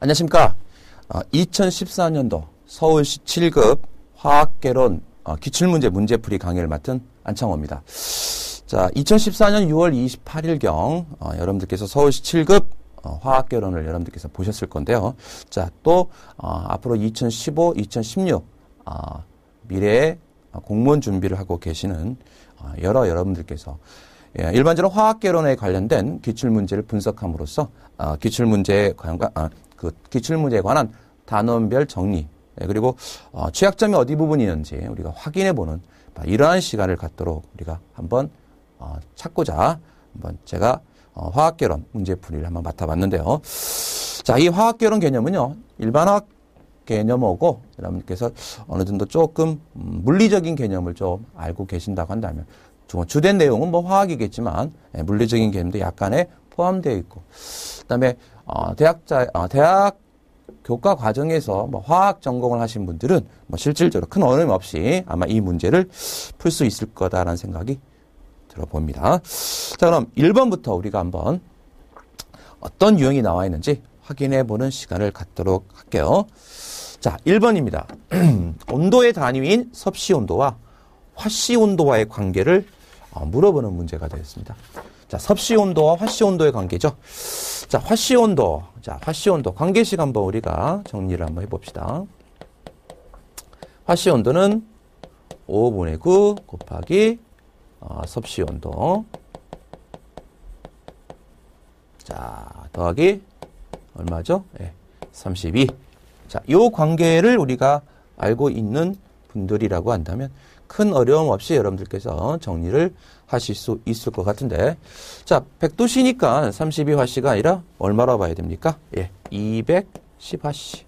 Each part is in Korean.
안녕하십니까. 2014년도 서울시 7급 화학개론 기출문제 문제풀이 강의를 맡은 안창호입니다. 자, 2014년 6월 28일경 여러분들께서 서울시 7급 화학개론을 여러분들께서 보셨을 건데요. 자, 또 앞으로 2015, 2016 미래의 공무원 준비를 하고 계시는 여러분들께서 일반적으로 화학개론에 관련된 기출문제를 분석함으로써 기출문제에 관한 단원별 정리 그리고 취약점이 어디 부분이는지 우리가 확인해보는 이러한 시간을 갖도록 우리가 한번 찾고자 한번 제가 화학개론 문제풀이를 한번 맡아봤는데요. 자, 이 화학개론 개념은요, 일반 화학 개념하고 여러분께서 어느 정도 조금 물리적인 개념을 좀 알고 계신다고 한다면 주된 내용은 뭐 화학이겠지만 물리적인 개념도 약간의 포함되어 있고, 그다음에 대학 교과 과정에서 뭐 화학 전공을 하신 분들은 뭐 실질적으로 큰 어려움 없이 아마 이 문제를 풀 수 있을 거다라는 생각이 들어봅니다. 자, 그럼 1번부터 우리가 한번 어떤 유형이 나와 있는지 확인해 보는 시간을 갖도록 할게요. 자, 1번입니다. 온도의 단위인 섭씨 온도와 화씨 온도와의 관계를 물어보는 문제가 되었습니다. 자, 섭씨 온도와 화씨 온도의 관계죠. 자, 화씨 온도. 자, 화씨 온도. 관계식 한번 우리가 정리를 한번 해봅시다. 화씨 온도는 5분의 9 곱하기 섭씨 온도. 자, 더하기 얼마죠? 네, 32. 자, 요 관계를 우리가 알고 있는 분들이라고 한다면 큰 어려움 없이 여러분들께서 정리를 하실 수 있을 것 같은데, 자, 100도씨니까 32화씨가 아니라 얼마로 봐야 됩니까? 예, 210화씨.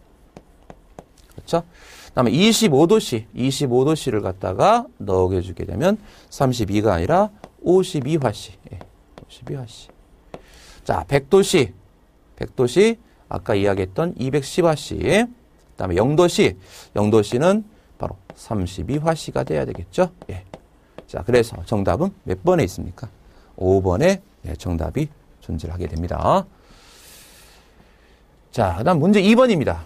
그렇죠? 그 다음에 25도씨를 갖다가 넣어주게 되면 32가 아니라 52화씨. 예, 52화씨. 자, 100도씨, 아까 이야기했던 210화씨. 그 다음에 0도씨는 바로 32화씨가 돼야 되겠죠? 예. 자, 그래서 정답은 몇 번에 있습니까? 5번에 정답이 존재를 하게 됩니다. 자, 그 다음 문제 2번입니다.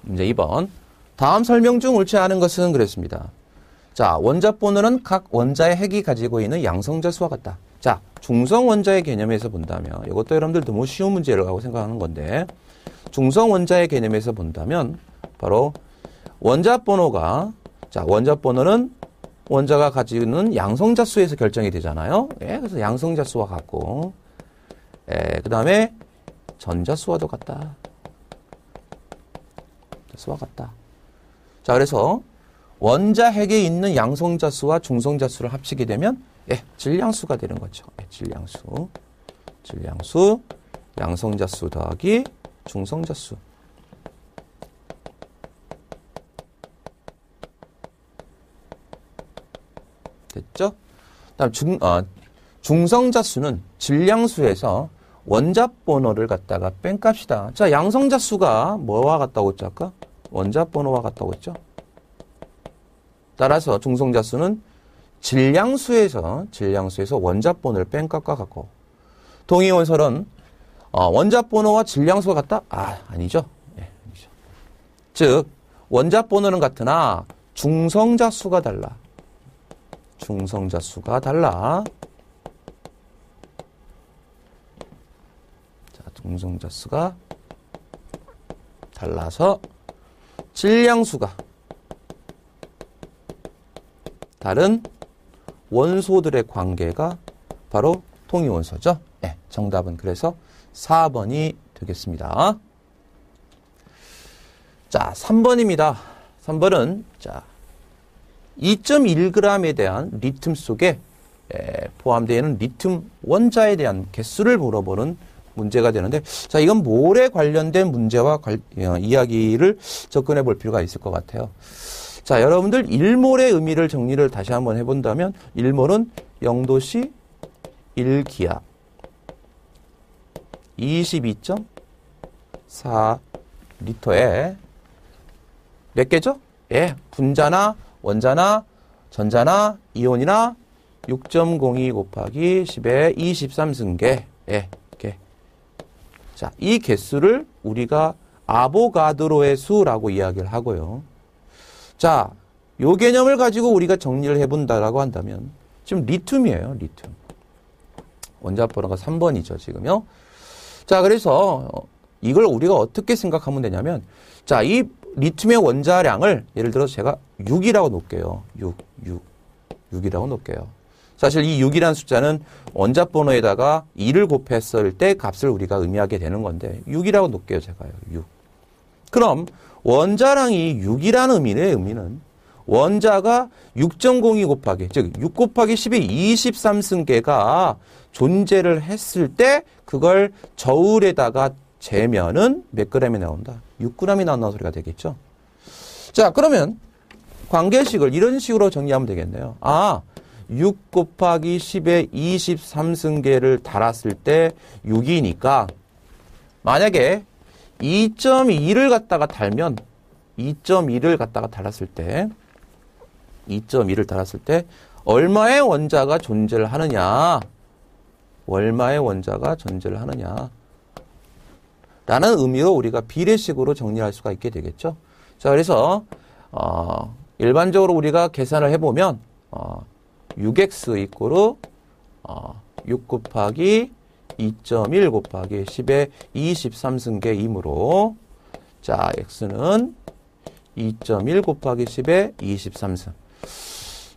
문제 2번. 다음 설명 중 옳지 않은 것은 그랬습니다. 자, 원자번호는 각 원자의 핵이 가지고 있는 양성자 수와 같다. 자, 중성 원자의 개념에서 본다면, 이것도 여러분들 너무 쉬운 문제라고 생각하는 건데, 중성 원자의 개념에서 본다면, 바로 원자번호가, 자, 원자번호는 원자가 가지고 있는 양성자 수에서 결정이 되잖아요. 예, 그래서 양성자 수와 같고, 그 다음에 전자 수와도 같다. 수와 같다. 자, 그래서 원자 핵에 있는 양성자 수와 중성자 수를 합치게 되면 질량수가 되는 거죠. 질량수, 양성자 수 더하기 중성자 수. 됐죠? 다음 중성자 수는 질량수에서 원자 번호를 갖다가 뺀 값이다. 자, 양성자 수가 뭐와 같다고 했죠? 아까 원자 번호와 같다고 했죠? 따라서 중성자 수는 질량수에서 원자 번호를 뺀 값과 같고, 동위원설은 원자 번호와 질량수가 같다? 아니죠. 네, 아니죠. 즉 원자 번호는 같으나 중성자 수가 달라. 자, 중성자 수가 달라서 질량수가 다른 원소들의 관계가 바로 통이원소죠. 네, 정답은 그래서 4번이 되겠습니다. 자, 3번입니다. 3번은 자, 2.1g에 대한 리튬 속에 포함되어 있는 리튬 원자에 대한 개수를 물어보는 문제가 되는데, 자, 이건 몰에 관련된 문제와 이야기를 접근해 볼 필요가 있을 것 같아요. 자, 여러분들 1몰의 의미를 정리를 다시 한번 해본다면, 1몰은 0도씨 1기압 22.4리터에 몇 개죠? 예, 분자나 원자나 전자나 이온이나 6.02 곱하기 10의 23승계. 예, 이렇게 자, 이 개수를 우리가 아보가드로의 수라고 이야기를 하고요. 자, 요 개념을 가지고 우리가 정리를 해본다라고 한다면 지금 리튬이에요. 리튬. 원자 번호가 3번이죠. 지금요. 자, 그래서 이걸 우리가 어떻게 생각하면 되냐면 자, 이 리튬의 원자량을 예를 들어서 제가 6이라고 놓을게요. 6이라고 놓을게요. 사실 이 6이라는 숫자는 원자 번호에다가 2를 곱했을 때 값을 우리가 의미하게 되는 건데 6이라고 놓을게요. 제가요. 6. 그럼 원자량이 6이라는 의미는 원자가 6.02 곱하기, 즉 6 곱하기 10의 23승계가 존재를 했을 때 그걸 저울에다가 재면은 몇 g이 나온다? 6g이 나온다는 소리가 되겠죠. 자, 그러면 관계식을 이런 식으로 정리하면 되겠네요. 아, 6 곱하기 10의 23승계를 달았을 때 6이니까 만약에 2.2를 갖다가 달면 2.2를 갖다가 달았을 때 2.2를 달았을 때 얼마의 원자가 존재를 하느냐? 얼마의 원자가 존재를 하느냐? 라는 의미로 우리가 비례식으로 정리할 수가 있게 되겠죠. 자, 그래서 일반적으로 우리가 계산을 해보면 6x 이꼬르 6 곱하기 2.1 곱하기 10의 23승계이므로 자, x는 2.1 곱하기 10의 23승.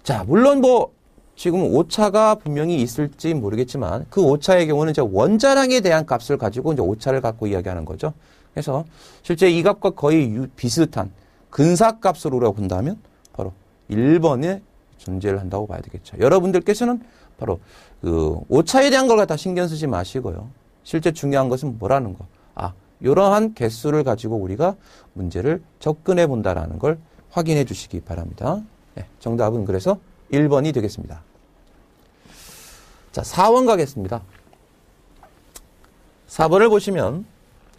자, 물론 뭐 지금 오차가 분명히 있을지 모르겠지만 그 오차의 경우는 이제 원자량에 대한 값을 가지고 이제 오차를 갖고 이야기하는 거죠. 그래서 실제 이 값과 거의 비슷한 근사값으로 우리가 본다면 바로 1번에 존재를 한다고 봐야 되겠죠. 여러분들께서는 바로 그 오차에 대한 걸 갖다 신경 쓰지 마시고요. 실제 중요한 것은 뭐라는 거. 아, 이러한 개수를 가지고 우리가 문제를 접근해 본다라는 걸 확인해 주시기 바랍니다. 네, 정답은 그래서 1번이 되겠습니다. 자, 4번 가겠습니다. 4번을 보시면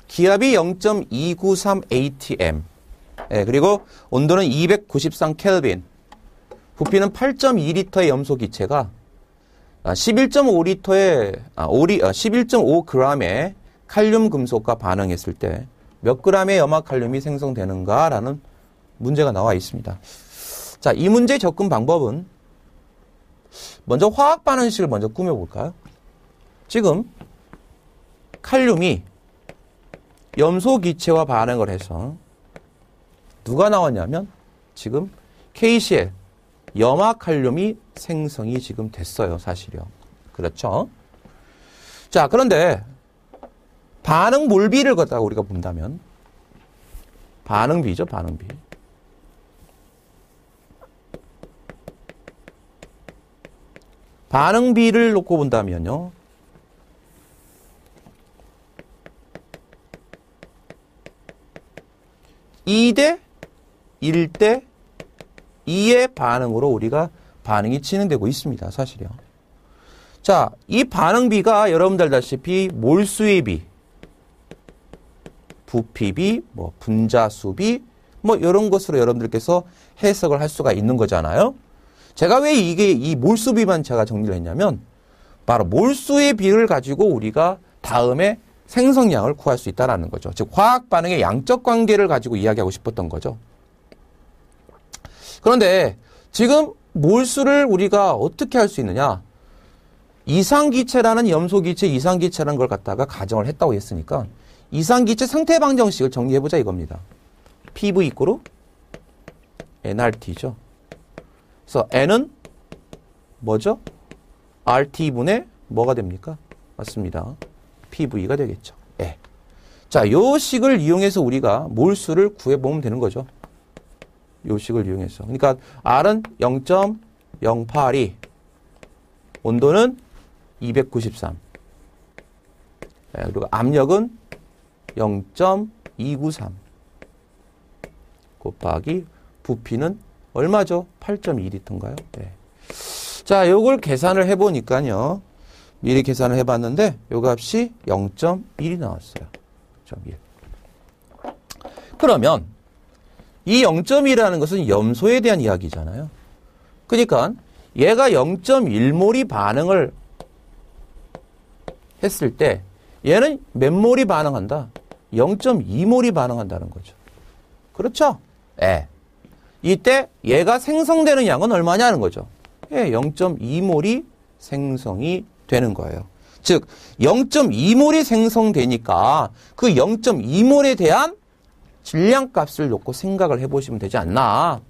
기압이 0.293 atm, 네, 그리고 온도는 293 켈빈, 부피는 8.2리터의 염소 기체가 11.5g의 칼륨 금속과 반응했을 때 몇 g의 염화칼륨이 생성되는가라는 문제가 나와 있습니다. 자, 이 문제의 접근 방법은 먼저 화학 반응식을 먼저 꾸며볼까요? 지금 칼륨이 염소 기체와 반응을 해서 누가 나왔냐면 지금 KCl, 염화칼륨이 생성이 지금 됐어요. 사실이요. 그렇죠? 자, 그런데 반응 몰비를 갖다가 우리가 본다면 반응비죠. 반응비. 반응비를 놓고 본다면요. (2 대 1 대 2의 반응으로 우리가 반응이 진행되고 있습니다. 사실이요. 자, 이 반응비가 여러분들 알다시피 몰수의 비, 부피비, 뭐 분자수비, 뭐 이런 것으로 여러분들께서 해석을 할 수가 있는 거잖아요. 제가 왜 이 몰수비만 제가 정리를 했냐면 바로 몰수의 비를 가지고 우리가 다음에 생성량을 구할 수 있다는 거죠. 즉 화학 반응의 양적 관계를 가지고 이야기하고 싶었던 거죠. 그런데 지금 몰수를 우리가 어떻게 할 수 있느냐? 이상기체라는 염소기체, 이상기체라는 걸 갖다가 가정을 했다고 했으니까 이상기체 상태 방정식을 정리해보자 이겁니다. PV 이꼬르 nRT죠. 그래서 n은 뭐죠? RT분의 뭐가 됩니까? 맞습니다. PV가 되겠죠. 예. 자, 요 식을 이용해서 우리가 몰수를 구해보면 되는 거죠. 요 식을 이용해서. 그러니까 R은 0.082, 온도는 293, 예, 그리고 압력은 0.293 곱하기 부피는 얼마죠? 8.2리터인가요? 네. 자, 요걸 계산을 해보니까요. 미리 계산을 해봤는데 요 값이 0.1이 나왔어요. 0.1. 그러면 이 0.1이라는 것은 염소에 대한 이야기잖아요. 그러니까 얘가 0.1몰이 반응을 했을 때 얘는 몇 몰이 반응한다? 0.2몰이 반응한다는 거죠. 그렇죠? 예. 이때 얘가 생성되는 양은 얼마냐는 거죠. 예, 0.2몰이 생성이 되는 거예요. 즉 0.2몰이 생성되니까 그 0.2몰에 대한 질량값을 놓고 생각을 해보시면 되지 않나.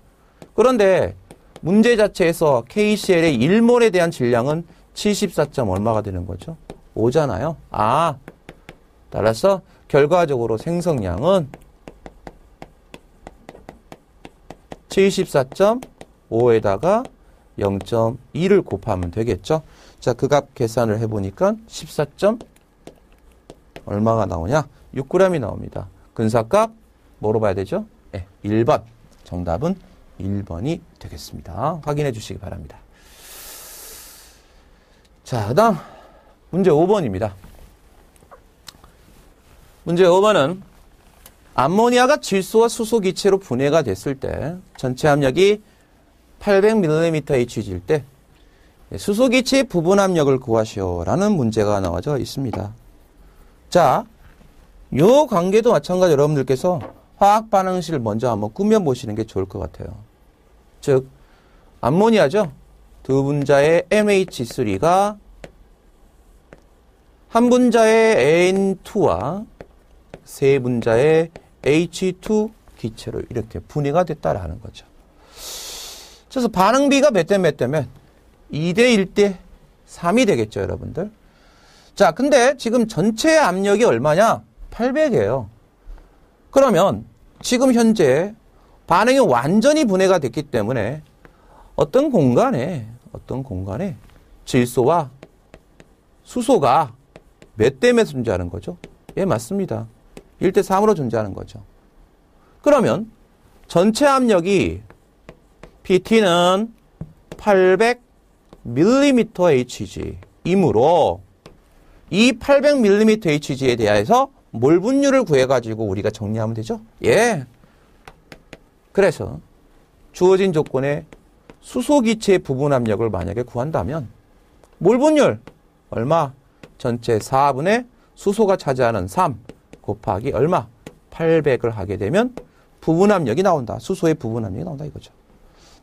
그런데 문제 자체에서 KCl의 1몰에 대한 질량은 74. 얼마가 되는 거죠? 5잖아요. 따라서 결과적으로 생성량은 74.5에다가 0.2를 곱하면 되겠죠. 자, 그 값 계산을 해보니까 14. 얼마가 나오냐? 6g이 나옵니다. 근사값 뭐로 봐야 되죠? 네, 1번. 정답은 1번이 되겠습니다. 확인해 주시기 바랍니다. 자, 그 다음 문제 5번입니다. 문제 5번은 암모니아가 질소와 수소 기체로 분해가 됐을 때 전체 함력이 800ml/Hg일 때 수소 기체의 부분 압력을 구하시오라는 문제가 나와져 있습니다. 자, 요 관계도 마찬가지 여러분들께서 화학 반응식을 먼저 한번 꾸며보시는 게 좋을 것 같아요. 즉, 암모니아죠. 두 분자의 MH3가 한 분자의 N2와 세 분자의 H2 기체로 이렇게 분해가 됐다라는 거죠. 그래서 반응비가 몇 대 몇 대면 2대 1대 3이 되겠죠, 여러분들. 자, 근데 지금 전체 압력이 얼마냐? 800이에요. 그러면 지금 현재 반응이 완전히 분해가 됐기 때문에 어떤 공간에 질소와 수소가 몇 대 몇 존재하는 거죠? 예, 맞습니다. 1대 3으로 존재하는 거죠. 그러면 전체 압력이 PT는 800mHg이므로 이 800mHg에 대해서 몰 분율을 구해가지고 우리가 정리하면 되죠? 예. 그래서 주어진 조건에 수소 기체의 부분 압력을 만약에 구한다면 몰 분율 얼마? 전체 4분의 수소가 차지하는 3 곱하기 얼마? 800을 하게 되면 부분 압력이 나온다. 수소의 부분 압력이 나온다 이거죠.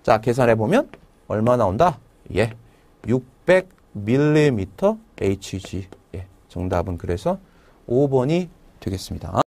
자, 계산해보면 얼마 나온다? 예, 600mHg. 예, 정답은 그래서 5번이 되겠습니다.